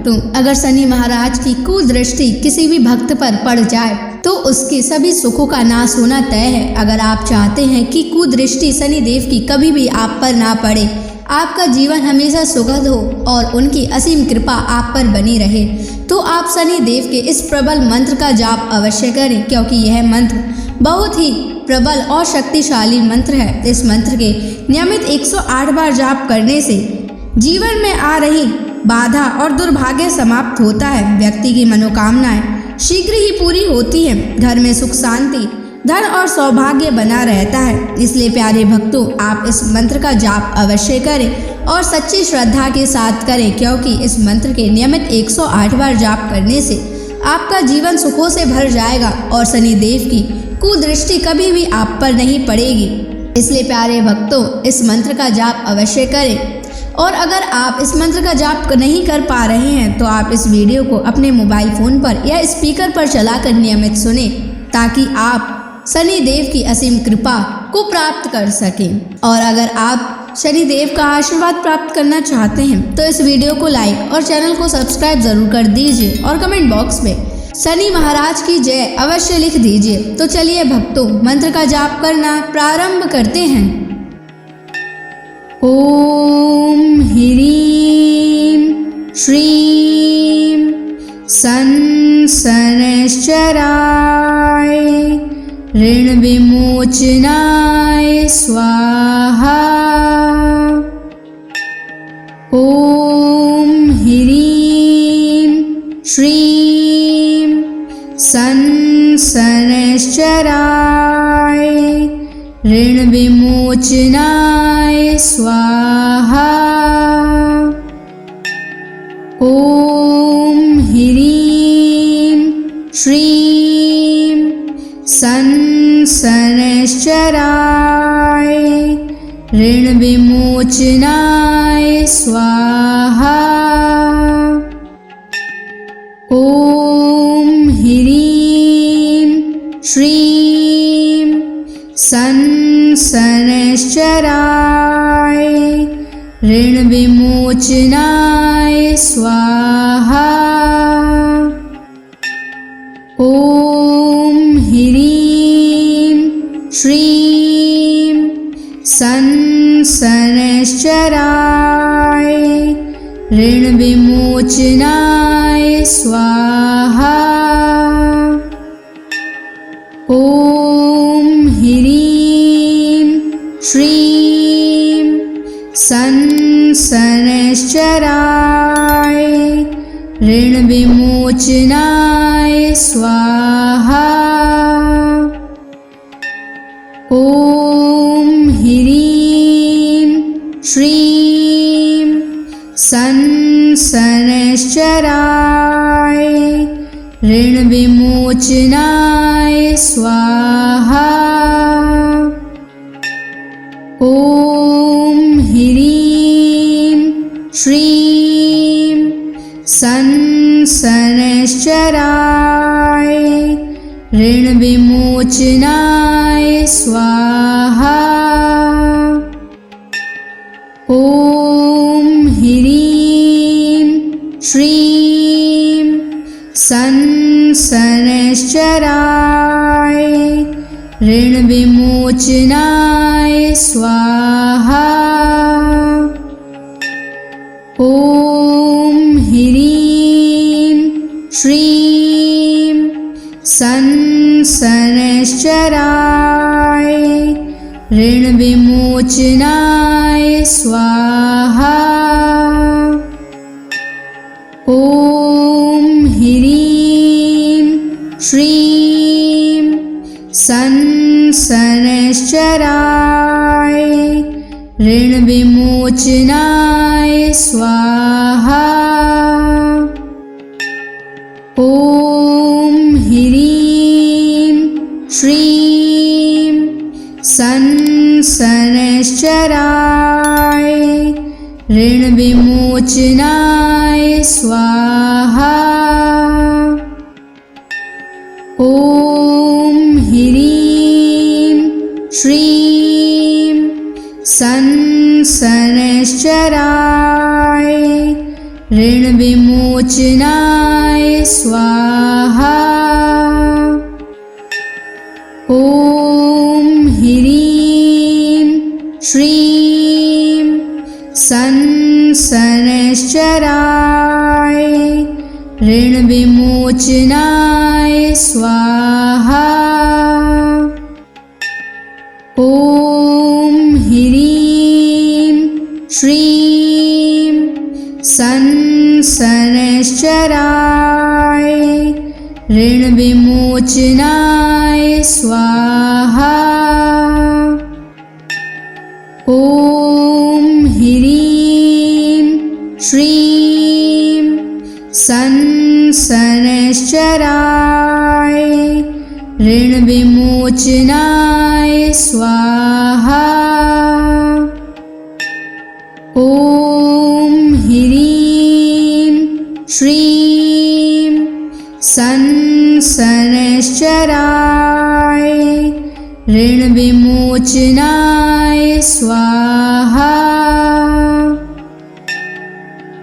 भक्तों, अगर शनि महाराज की कुदृष्टि किसी भी भक्त पर पड़ जाए तो उसके सभी सुखों का नाश होना तय है। अगर आप चाहते हैं कि कुदृष्टि शनि देव की कभी भी आप पर ना पड़े, आपका जीवन हमेशा सुखद हो और उनकी असीम कृपा आप पर बनी रहे, तो आप शनि देव के इस प्रबल मंत्र का जाप अवश्य करें, क्योंकि यह मंत्र बहुत ही प्रबल और शक्तिशाली मंत्र है। इस मंत्र के नियमित 108 बार जाप करने से जीवन में आ रही बाधा और दुर्भाग्य समाप्त होता है। व्यक्ति की मनोकामनाएं शीघ्र ही पूरी होती हैं। घर में सुख शांति, धन और सौभाग्य बना रहता है। इसलिए प्यारे भक्तों, आप इस मंत्र का जाप अवश्य करें और सच्ची श्रद्धा के साथ करें, क्योंकि इस मंत्र के नियमित 108 बार जाप करने से आपका जीवन सुखों से भर जाएगा और शनि देव की कुदृष्टि कभी भी आप पर नहीं पड़ेगी। इसलिए प्यारे भक्तों, इस मंत्र का जाप अवश्य करें। और अगर आप इस मंत्र का जाप नहीं कर पा रहे हैं तो आप इस वीडियो को अपने मोबाइल फोन पर या स्पीकर पर चलाकर नियमित सुनें, ताकि आप शनि देव की असीम कृपा को प्राप्त कर सकें। और अगर आप शनि देव का आशीर्वाद प्राप्त करना चाहते हैं तो इस वीडियो को लाइक और चैनल को सब्सक्राइब जरूर कर दीजिए और कमेंट बॉक्स में शनि महाराज की जय अवश्य लिख दीजिए। तो चलिए भक्तों, मंत्र का जाप करना प्रारंभ करते हैं। ओम ह्रीं श्रीं शनैश्चराय ऋण विमोचनाय स्वाहा। ओम ह्रीं श्रीं शनैश्चराय ऋण विमोचनाय स्वाहा। ओम ह्रीं श्रीं शनैश्चराय ऋण विमोचनाय स्वाहा। ओम ह्रीं श्रीं शनैश्चराय ऋण विमोचनाय स्वाहा। ओम ह्रीं श्रीं शनैश्चराय ऋण विमोचनाय स्वाहा। ओम ह्रीं श्रीं शनैश्चराय ऋण विमोचनाय स्वाहा। ओम ह्रीं श्रीं शनैश्चराय ऋण विमोचनाय स्वाहा। ओम ह्रीं श्रीं शनैश्चराय ऋण विमोचनाय स्वाहा। ओम ह्रीं श्रीं शनैश्चराय ऋण विमोचनाय स्वाहा। ओम ह्रीं श्रीं शनैश्चराय ऋण विमोचनाय स्वाहा। ओम ह्रीं श्रीं शनैश्चराय ऋण विमोचनाय स्वाहा। ओम ह्रीं श्रीं शनैश्चराय ऋण विमोचनाय स्वाहा। ओम ह्रीं श्रीं शनैश्चराय ऋण विमोचनाय विमोचनाय स्वाहा। ॐ ह्रीं श्रीं शनैश्चराय ऋणविमोचनाय स्वाहा। ॐ ह्रीं श्रीं शनैश्चराय ऋणविमोचनाय स्वाहा। ॐ ह्रीं श्रीं शनैश्चराय ऋणविमोचनाय स्वाहा। ॐ ह्रीं श्रीं शनैश्चराय ऋणविमोचनाय स्वाहा।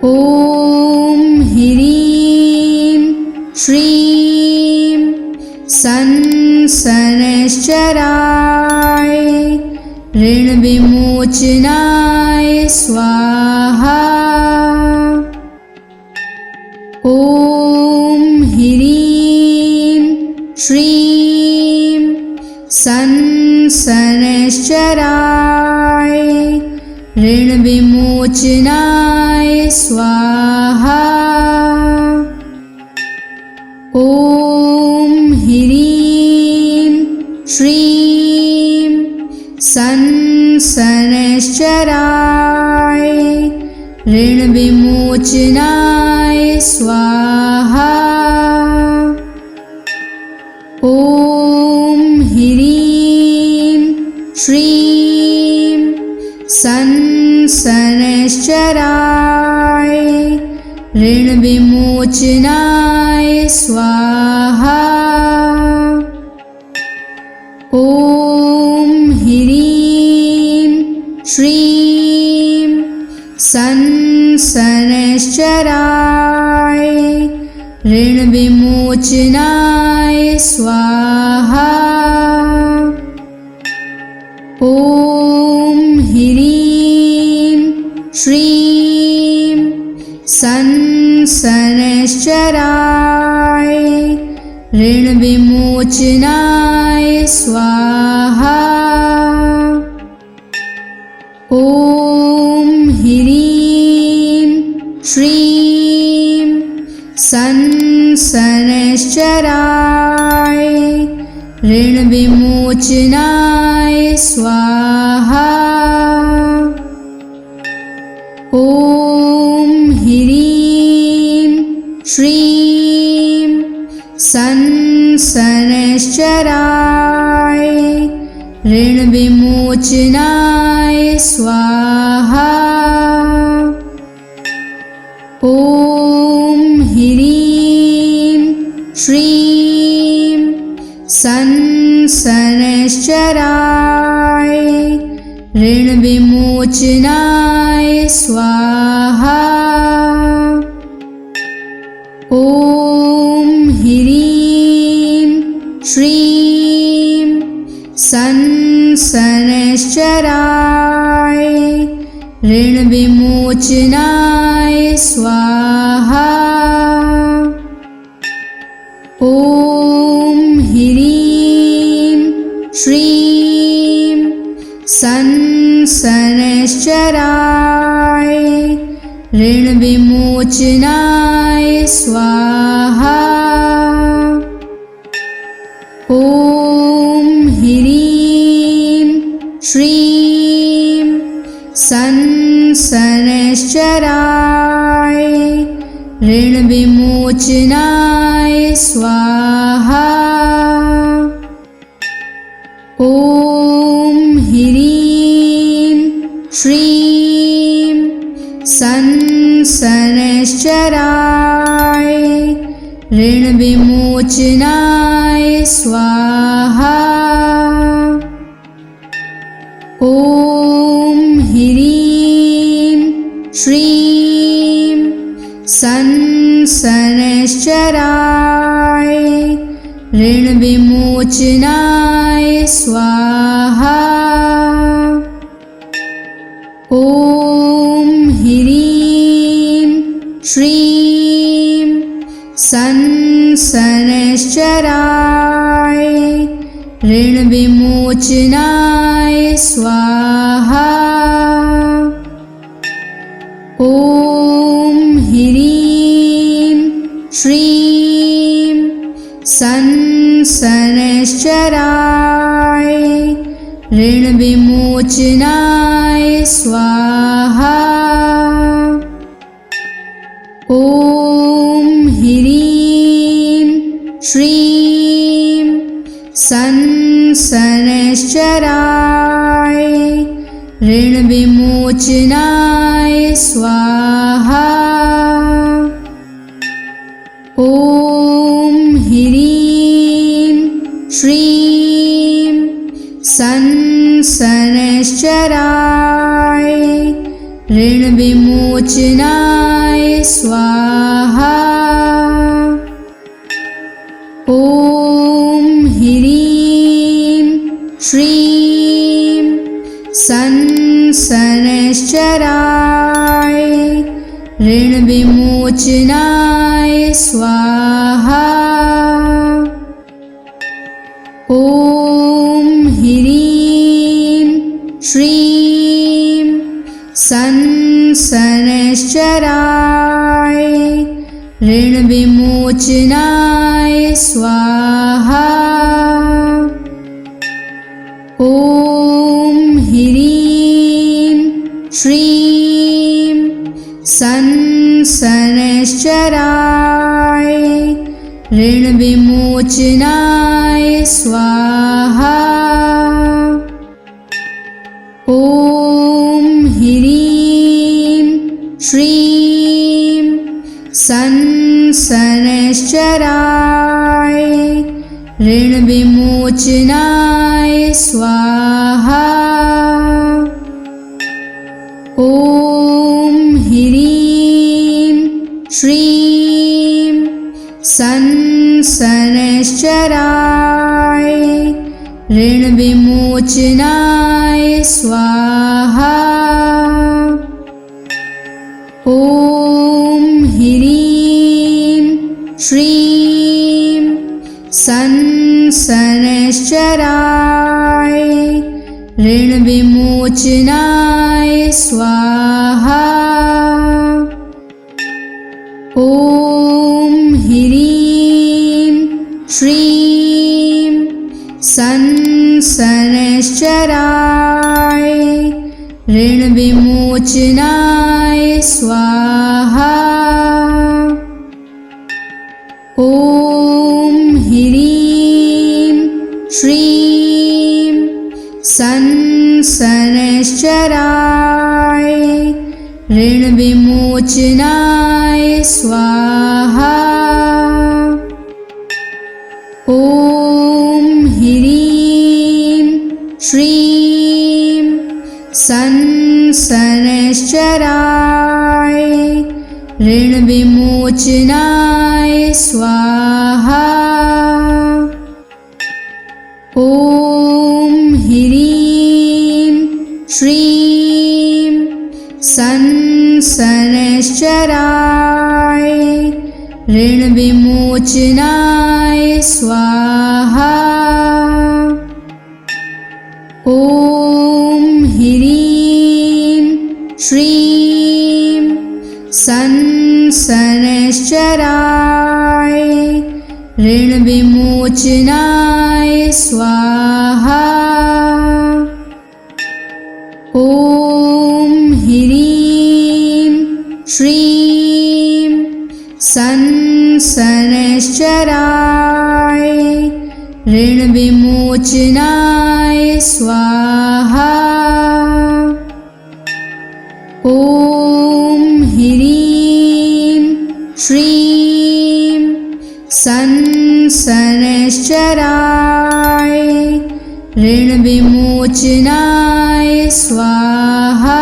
ॐ ह्रीं श्रीं शनैश्चराय ऋणविमोचनाय स्वाहा। ॐ ह्रीं श्रीं शनैश्चराय ऋणविमोचनाय स्वाहा। ॐ ह्रीं श्रीं शनैश्चराय ऋणविमोचनाय स्वाहा। ॐ ह्रीं श्रीं शनैश्चराय ऋणविमोचनाय स्वाहा। ॐ ह्रीं श्रीं शनैश्चराय ऋणविमोचनाय स्वाहा। ॐ ह्रीं श्रीं शनैश्चराय ऋणविमोचनाय स्वाहा। ॐ ह्रीं श्रीं शनैश्चराय ऋणविमोचनाय स्वाहा। ॐ ह्रीं श्रीं शनैश्चराय ऋणविमोचनाय स्वाहा। ॐ ह्रीं श्रीं शनैश्चराय ऋणविमोचनाय स्वाहा। ॐ ह्रीं श्रीं शनैश्चराय ऋणविमोचनाय स्वाहा। ॐ ह्रीं श्रीं शनैश्चराय ऋणविमोचनाय स्वाहा। ॐ ह्रीं श्रीं शनैश्चराय ऋणविमोचनाय स्वाहा। ॐ ह्रीं श्रीं शनैश्चराय ऋणविमोचनाय स्वाहा। ॐ ह्रीं श्रीं शनैश्चराय शनैश्चराय ऋणविमोचनाय स्वाहा। ॐ ह्रीं श्रीं शनैश्चराय ऋणविमोचनाय स्वाहा। ॐ ह्रीं श्रीं शनैश्चराय ऋणविमोचनाय स्वाहा। ॐ ह्रीं श्रीं शनैश्चराय ऋणविमोचनाय स्वाहा। ॐ ह्रीं श्रीं शनैश्चराय ऋणविमोचनाय स्वाहा। ॐ ह्रीं श्रीं शनैश्चराय ऋणविमोचनाय स्वाहा। ॐ ह्रीं श्रीं शनैश्चराय ऋणविमोचनाय स्वाहा। ॐ ह्रीं श्रीं शनैश्चराय ऋणविमोचनाय स्वाहा। ॐ ह्रीं श्रीं शनैश्चराय ऋणविमोचनाय स्वाहा। ॐ ह्रीं श्रीं शनैश्चराय ऋणविमोचनाय स्वाहा। ॐ ह्रीं श्रीं शनैश्चराय ऋणविमोचनाय स्वाहा। ॐ ह्रीं श्रीं शनैश्चराय ऋणविमोचनाय स्वाहा। ॐ ह्रीं श्रीं शनैश्चराय ऋणविमोचनाय स्वाहा। ॐ ह्रीं श्रीं शनैश्चराय ऋणविमोचनाय स्वाहा। ॐ ह्रीं श्रीं शनैश्चराय ऋणविमोचनाय स्वाहा। ॐ ह्रीं श्रीं शनैश्चराय ऋणविमोचनाय स्वाहा। ॐ ह्रीं श्रीं शनैश्चराय ऋणविमोचनाय स्वाहा। ॐ ह्रीं श्रीं शनैश्चराय ऋणविमोचनाय स्वाहा।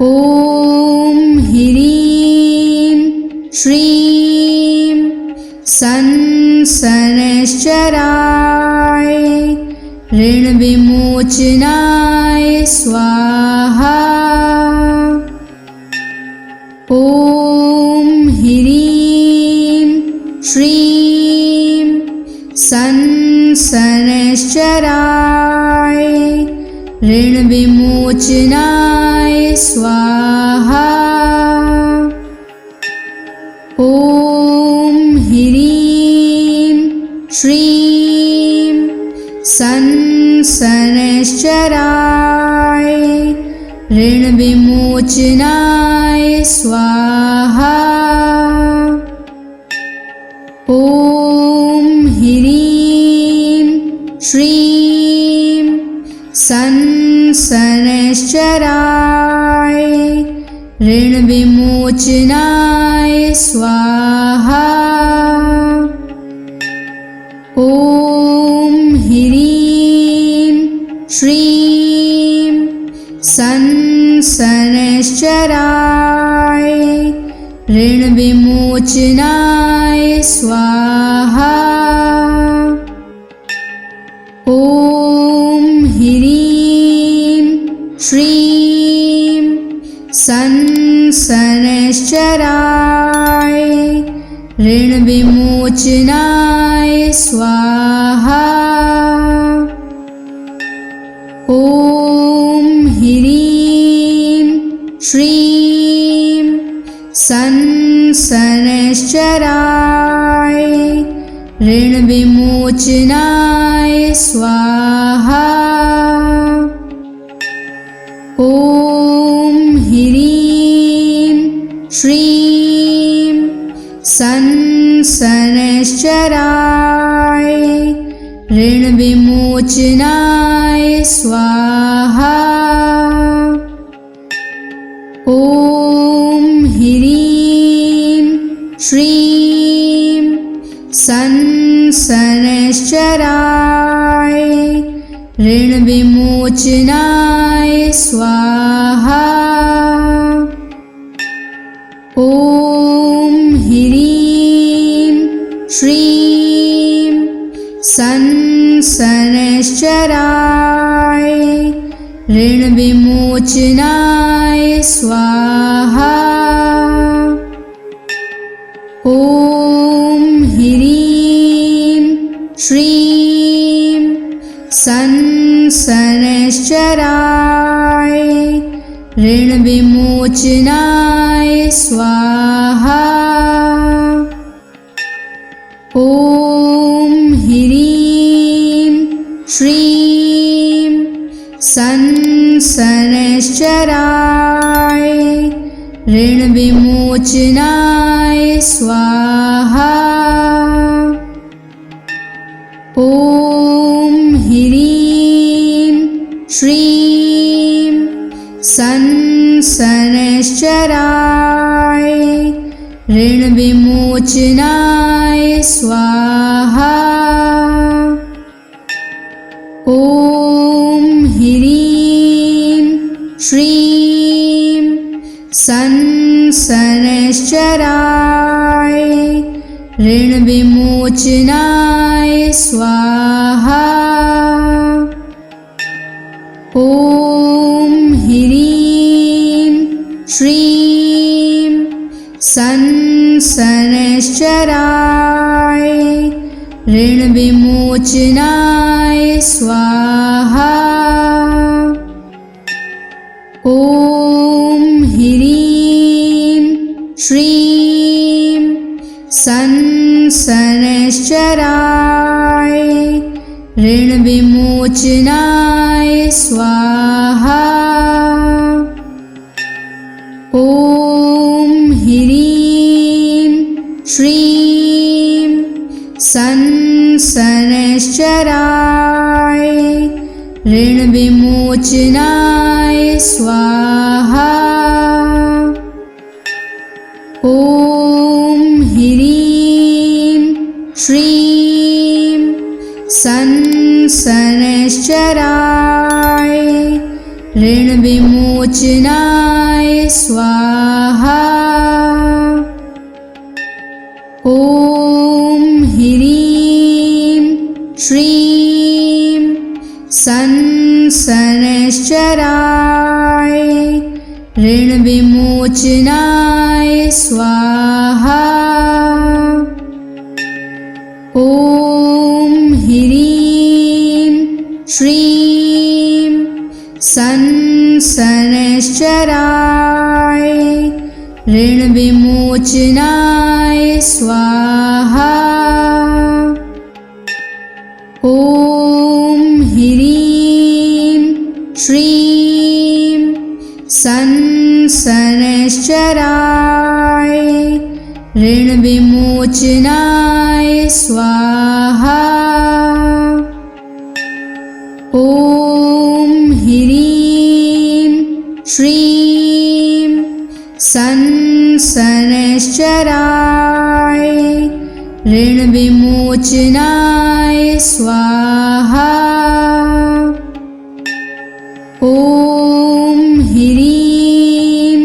ॐ ह्रीं ऋण विमोचनाय स्वाहा। ॐ ह्रीं श्रीं शनैश्चराय ऋण विमोचनाय स्वाहा। ॐ ह्रीं श्रीं शनैश्चराय ऋण विमोचनाय स्वाहा। ॐ ह्रीं श्रीं शनैश्चराय ऋण विमोचनाय स्वाहा। ॐ ह्रीं श्रीं शनैश्चराय ऋण विमोचनाय स्वाहा। ॐ ह्रीं श्रीं शनैश्चराय ऋण विमोचनाय स्वाहा। ॐ ह्रीं श्रीं शनैश्चराय ऋण विमोचनाय स्वाहा। ॐ ह्रीं श्रीं शनैश्चराय ऋण विमोचनाय स्वाहा। ॐ ह्रीं श्रीं शनैश्चराय ऋण विमोचनाय स्वाहा। ॐ ह्रीं श्रीं शनैश्चराय ऋण विमोचनाय स्वाहा। ॐ ह्रीं श्रीं शनैश्चराय ऋण विमोचनाय स्वाहा। ॐ ह्रीं श्रीं शनैश्चराय ऋण विमोचनाय स्वाहा। ॐ ह्रीं श्रीं शनैश्चराय ऋण विमोचनाय स्वाहा। ॐ ह्रीं श्रीं शनैश्चराय ऋण विमोचनाय स्वाहा। ॐ ह्रीं श्रीं शनैश्चराय ऋण विमोचनाय स्वाहा। ॐ ह्रीं श्रीं शनैश्चराय ऋण विमोचनाय स्वाहा। ॐ ह्रीं श्रीं शनैश्चराय ऋण विमोचनाय स्वाहा। ॐ ह्रीं श्रीं शनैश्चराय ऋण विमोचनाय स्वाहा। ॐ ह्रीं श्रीं संसनश्चराय ऋणविमोचनाय स्वाहा। ॐ ह्रीं श्रीं संसनश्चराय ऋणविमोचनाय स्वाहा। ॐ ह्रीं श्रीं संसनश्चराय ऋणविमोचनाय स्वाहा। ॐ ह्रीं श्रीं संसनश्चराय ऋणविमोचनाय स्वाहा। ॐ ह्रीं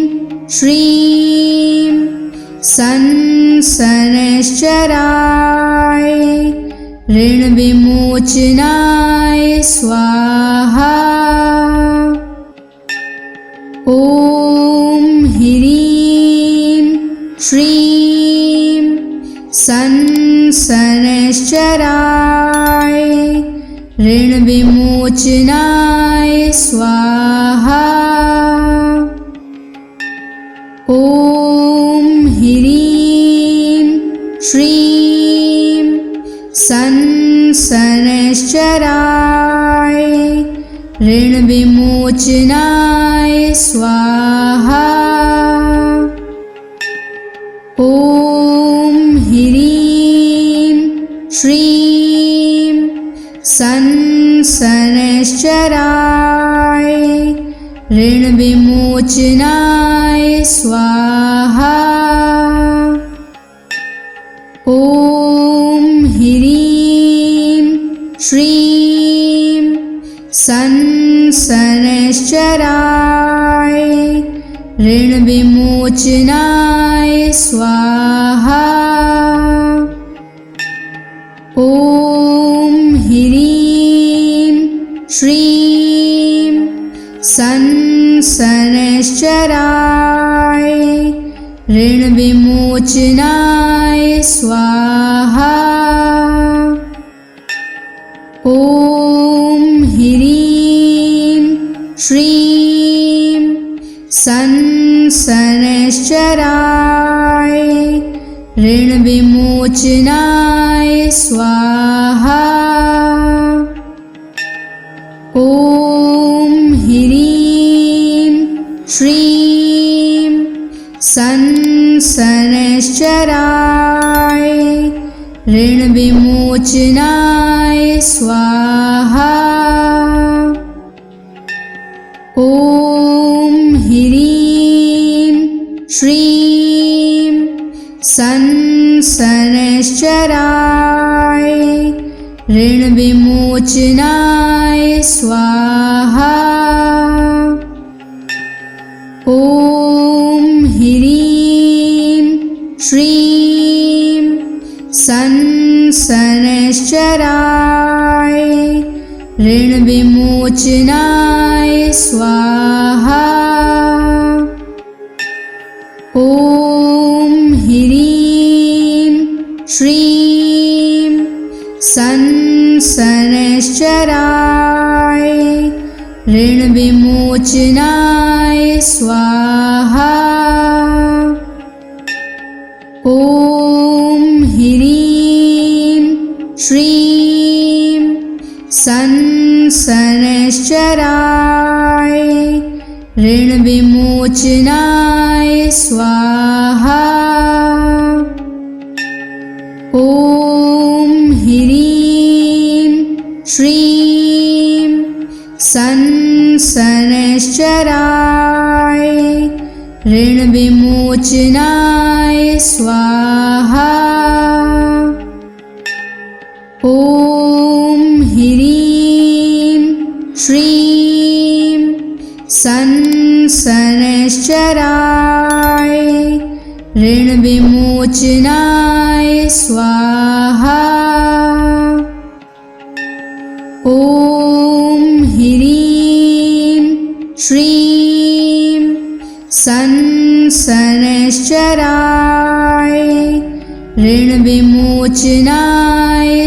श्रीं संसनश्चराय ऋणविमोचनाय स्वाहा। ॐ ह्रीं श्रीं संसनश्चराय ऋणविमोचनाय स्वाहा। ॐ ह्रीं श्रीं संसनश्चराय ऋणविमोचनाय स्वाहा। ॐ ह्रीं श्रीं संसनश्चराय ऋणविमोचनाय स्वाहा। ॐ ह्रीं श्रीं संसनश्चराय ऋणविमोचनाय स्वाहा। ॐ ह्रीं श्रीं संसनश्चराय ऋणविमोचनाय स्वाहा। ॐ ह्रीं श्रीं संसनश्चराय ऋणविमोचनाय स्वाहा। ॐ ह्रीं श्रीं संसनश्चराय ऋणविमोचनाय स्वाहा। ॐ ह्रीं श्रीं संसनश्चराय ऋणविमोचनाय स्वाहा। ॐ ह्रीं श्रीं संसनश्चराय ऋणविमोचनाय स्वाहा। ॐ ह्रीं श्रीं संसनश्चराय ऋणविमोचनाय स्वाहा। ॐ ह्रीं श्रीं संसनश्चराय ऋणविमोचनाय स्वाहा। ॐ ह्रीं श्रीं संसनश्चराय ऋणविमोचनाय स्वाहा। ॐ ह्रीं श्रीं संसनश्चराय ऋणविमोचनाय स्वाहा। ॐ शनैश्चराय ऋणविमोचनाय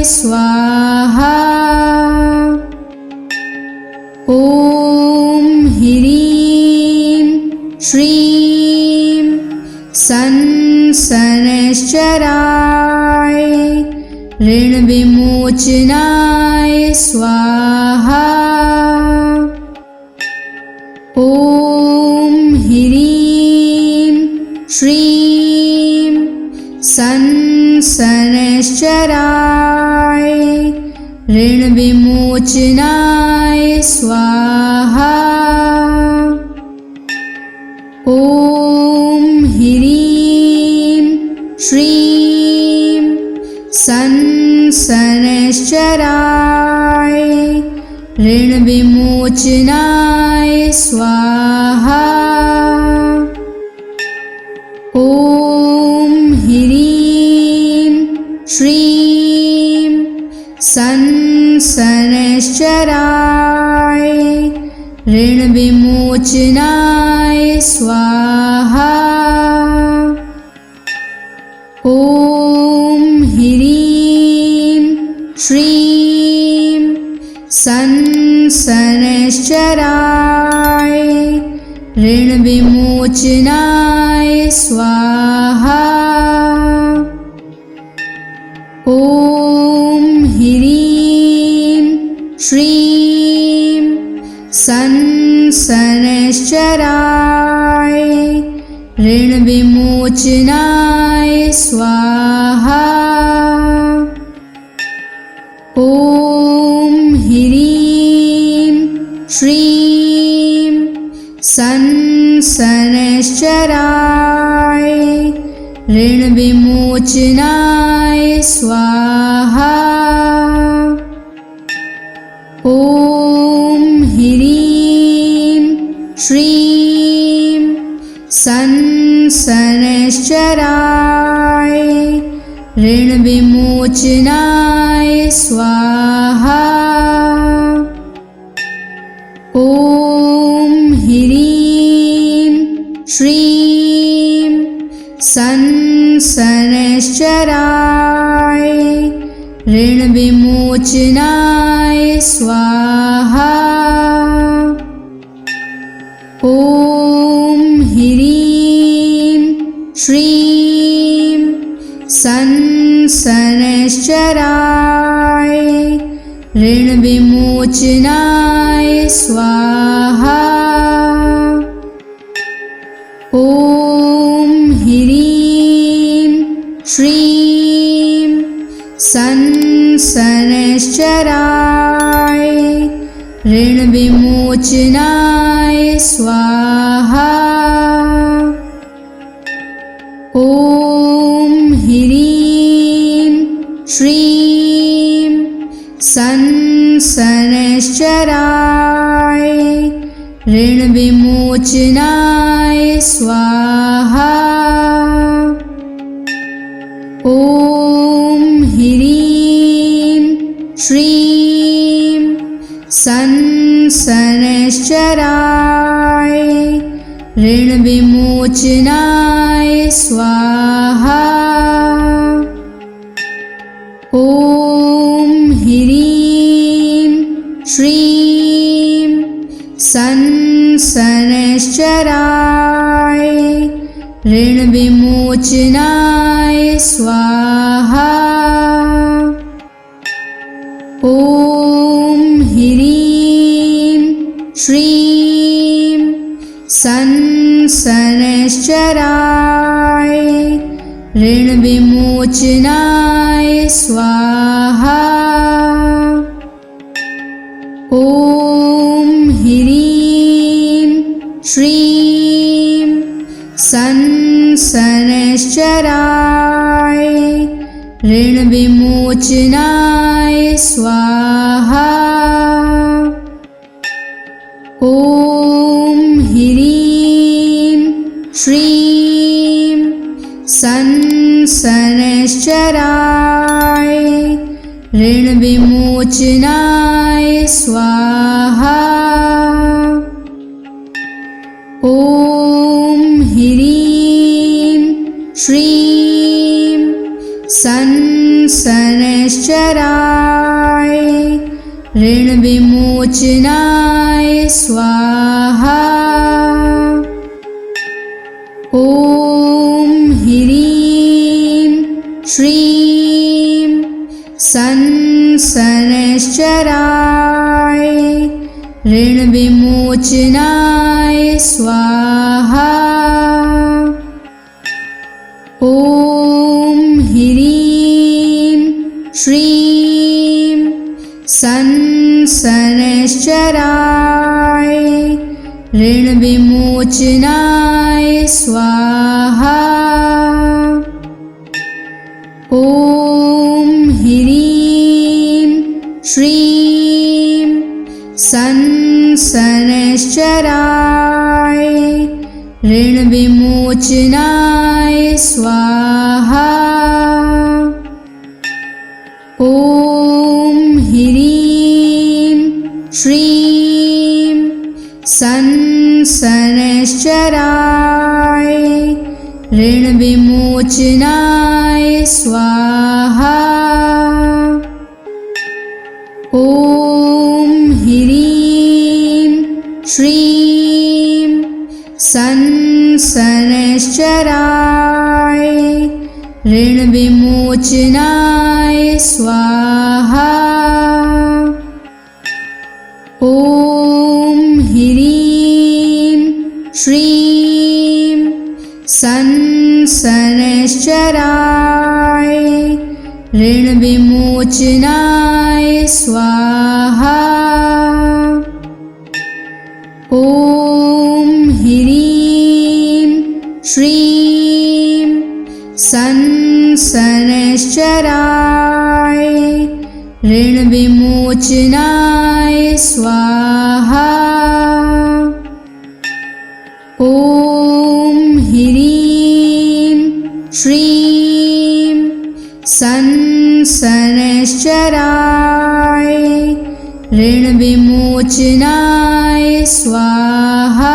स्वाहा। ॐ ह्रीं श्रीं शनैश्चराय ऋणविमोचनाय स्वाहा। ॐ ह्रीं श्रीं शनैश्चराय ऋणविमोचनाय स्वाहा। ॐ ह्रीं श्रीं शनैश्चराय ऋणविमोचनाय स्वाहा। ॐ ह्रीं श्रीं शनैश्चराय ऋणविमोचनाय स्वाहा। ॐ ह्रीं श्रीं शनैश्चराय ऋणविमोचनाय स्वाहा। ॐ ह्रीं श्रीं शनैश्चराय ऋणविमोचनाय स्वाहा। ॐ ह्रीं श्रीं शनैश्चराय ऋणविमोचनाय स्वाहा। ॐ ह्रीं श्रीं शनैश्चराय ऋणविमोचनाय स्वाहा। ॐ ह्रीं श्रीं शनैश्चराय ऋणविमोचनाय स्वाहा। ॐ ह्रीं श्रीं शनैश्चराय ऋणविमोचनाय स्वाहा। ॐ ह्रीं श्रीं शनैश्चराय ऋणविमोचनाय स्वाहा। ॐ ह्रीं श्रीं शनैश्चराय ऋणविमोचनाय स्वाहा। ॐ ह्रीं श्रीं शनैश्चराय ऋणविमोचनाय स्वाहा। ॐ ह्रीं श्रीं शनैश्चराय ऋणविमोचनाय स्वाहा। ॐ ह्रीं श्रीं शनैश्चराय ऋणविमोचनाय स्वाहा। ॐ ह्रीं श्रीं शनैश्चराय ऋणविमोचनाय स्वाहा। ॐ ह्रीं श्रीं शनैश्चराय ऋणविमोचनाय स्वाहा। ॐ ह्रीं ऋणविमोचनाय स्वाहा। ॐ ह्रीं श्रीं संसनश्चराय ऋणविमोचनाय स्वाहा। ॐ ह्रीं श्रीं संसनश्चराय ऋणविमोचनाय स्वाहा। ॐ ह्रीं श्रीं संसनश्चराय ऋणविमोचनाय स्वाहा। ॐ ह्रीं श्रीं संसनश्चराय ऋणविमोचनाय स्वाहा। ॐ ह्रीं श्रीं संसनश्चराय ऋणविमोचनाय स्वाहा। ॐ ह्रीं श्रीं संसनश्चराय ऋणविमोचनाय स्वाहा। ॐ ह्रीं श्रीं संसनश्चराय ऋणविमोचनाय स्वाहा। ॐ ह्रीं श्रीं संसनश्चराय ऋणविमोचनाय स्वाहा।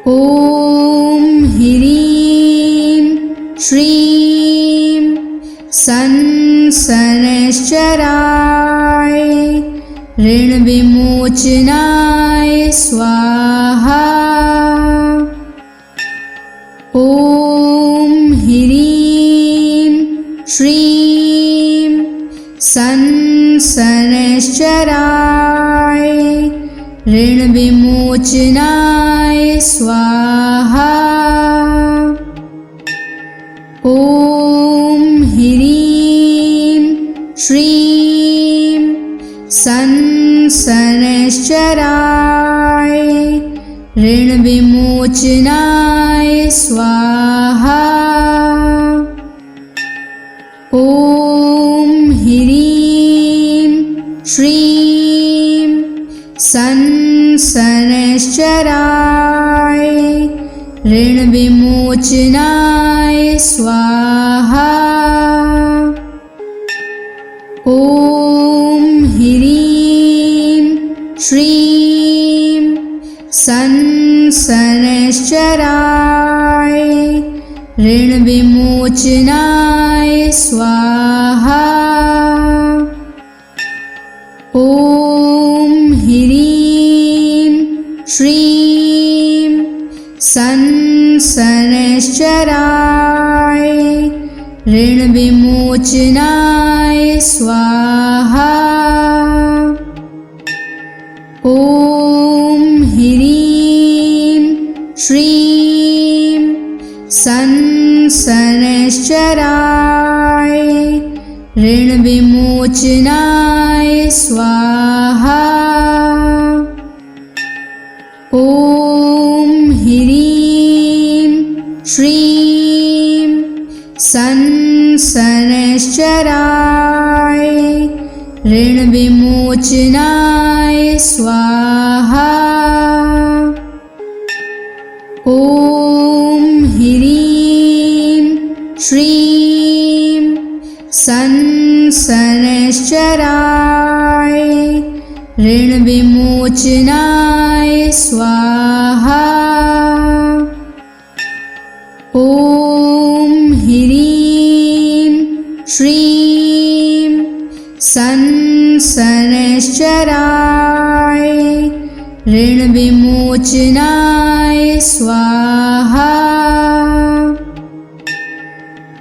ॐ ह्रीं श्रीं संसनश्चराय ऋणविमोचनाय स्वाहा। ॐ ह्रीं श्रीं संसनश्चराय ऋणविमोचनाय स्वाहा। ॐ ह्रीं श्रीं संसनश्चराय ऋणविमोचनाय स्वाहा। ॐ ह्रीं श्रीं संसनश्चराय ऋणविमोचनाय स्वाहा। ॐ ह्रीं श्रीं संसनश्चराय ऋणविमोचनाय स्वाहा। ॐ ह्रीं श्रीं संसनश्चराय ऋणविमोचनाय स्वाहा। ॐ ह्रीं श्रीं संसनश्चराय ऋणविमोचनाय स्वाहा। ॐ ह्रीं श्रीं संसनश्चराय ऋणविमोचनाय स्वाहा। ॐ ह्रीं श्रीं संसनश्चराय ऋणविमोचनाय स्वाहा। ॐ ह्रीं श्रीं संसनश्चराय शनैश्चराय ऋणविमोचनाय स्वाहा।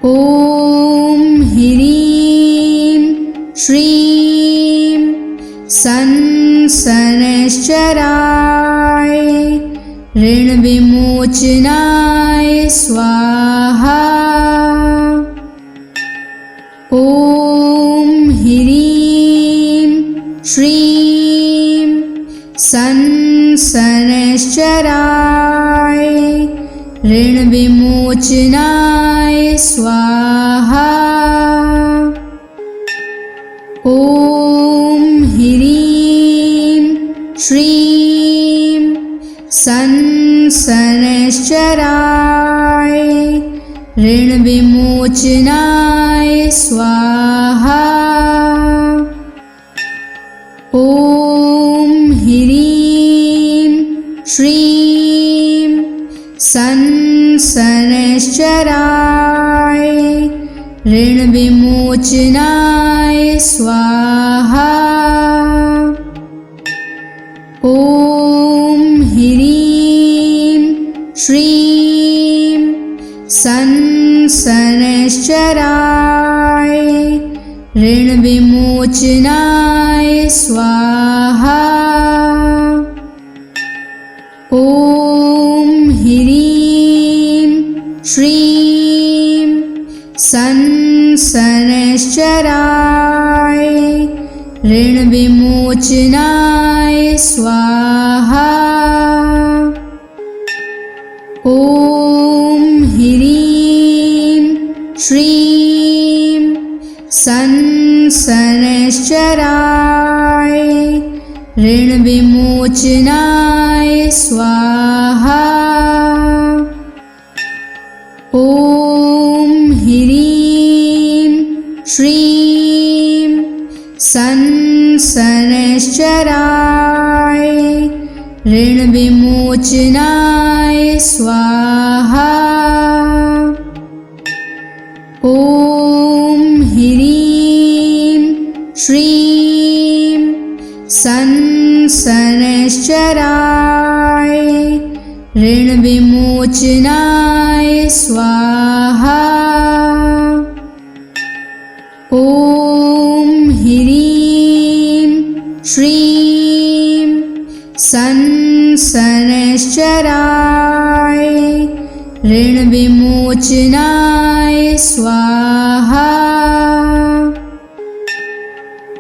ॐ ह्रीं श्रीं शनैश्चराय ऋणविमोचनाय स्वाहा। ॐ ह्रीं श्रीं शनैश्चराय ऋणविमोचनाय स्वाहा। ॐ ह्रीं श्रीं शनैश्चराय ऋणविमोचनाय स्वाहा। ॐ ह्रीं श्रीं शनैश्चराय ऋणविमोचनाय स्वाहा। ॐ ह्रीं श्रीं शनैश्चराय ऋणविमोचनाय स्वाहा। ॐ ह्रीं श्रीं शनैश्चराय ऋणविमोचनाय स्वाहा। ॐ ह्रीं श्रीं शनैश्चराय ऋणविमोचनाय स्वाहा। ॐ ह्रीं श्रीं शनैश्चराय ऋणविमोचनाय स्वाहा। ॐ ह्रीं श्रीं शनैश्चराय ऋणविमोचनाय स्वाहा। ॐ ह्रीं श्रीं शनैश्चराय ऋणविमोचनाय स्वाहा।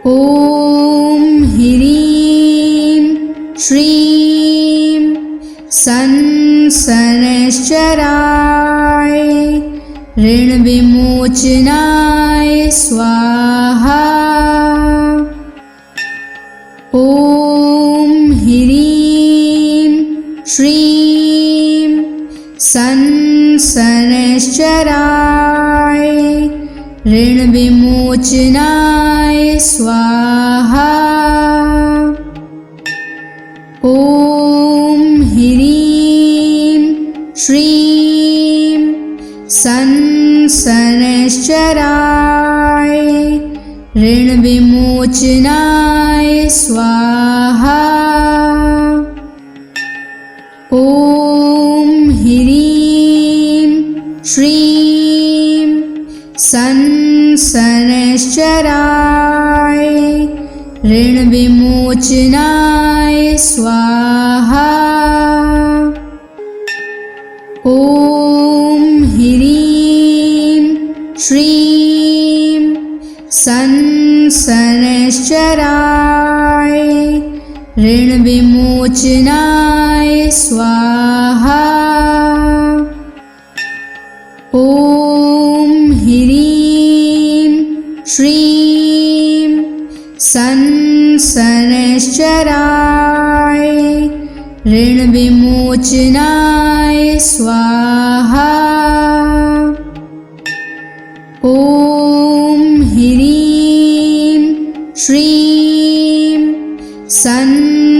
ॐ ह्रीं श्रीं शनैश्चराय ऋणविमोचनाय स्वाहा। ॐ ह्रीं श्रीं शनैश्चराय ऋणविमोचनाय स्वाहा। ॐ ह्रीं श्रीं शनैश्चराय ऋणविमोचनाय स्वाहा। ॐ ह्रीं श्रीं शनैश्चराय ऋणविमोचनाय स्वाहा। ॐ ह्रीं श्रीं शनैश्चराय ऋणविमोचनाय स्वाहा। ॐ ह्रीं श्रीं शनैश्चराय ऋणविमोचनाय स्वाहा। ॐ ह्रीं श्रीं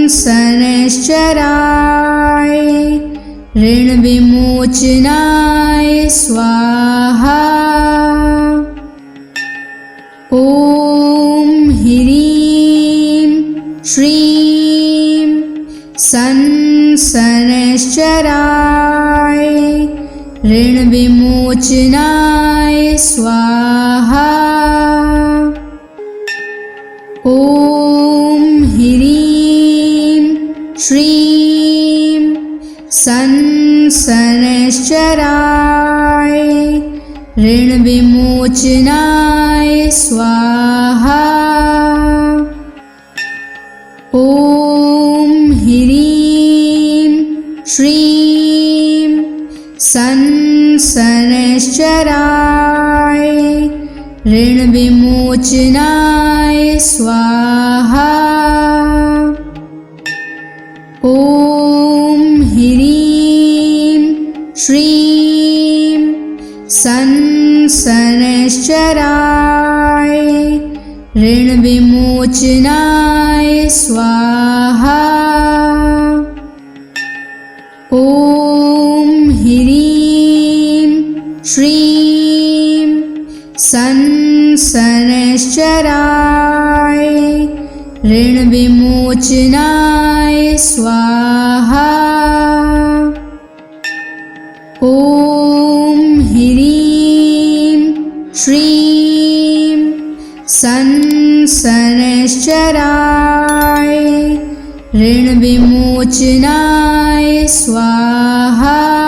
शनैश्चराय ऋणविमोचनाय स्वाहा। ॐ ह्रीं श्रीं सन् शनैश्चराय ऋणविमोचनाय स्वाहा। ॐ ह्रीं श्रीं सन् शनैश्चराय ऋणविमोचनाय स्वाहा। ॐ ह्रीं श्रीं सन् शनैश्चराय ऋणविमोचनाय स्वाहा। ॐ ह्रीं श्रीं सन् शनैश्चराय ऋणविमोचनाय स्वाहा। ॐ ह्रीं श्रीं सन् शनैश्चराय ऋणविमोचनाय स्वाहा। ॐ ह्रीं श्रीं सन् शनैश्चराय ऋणविमोचनाय स्वाहा।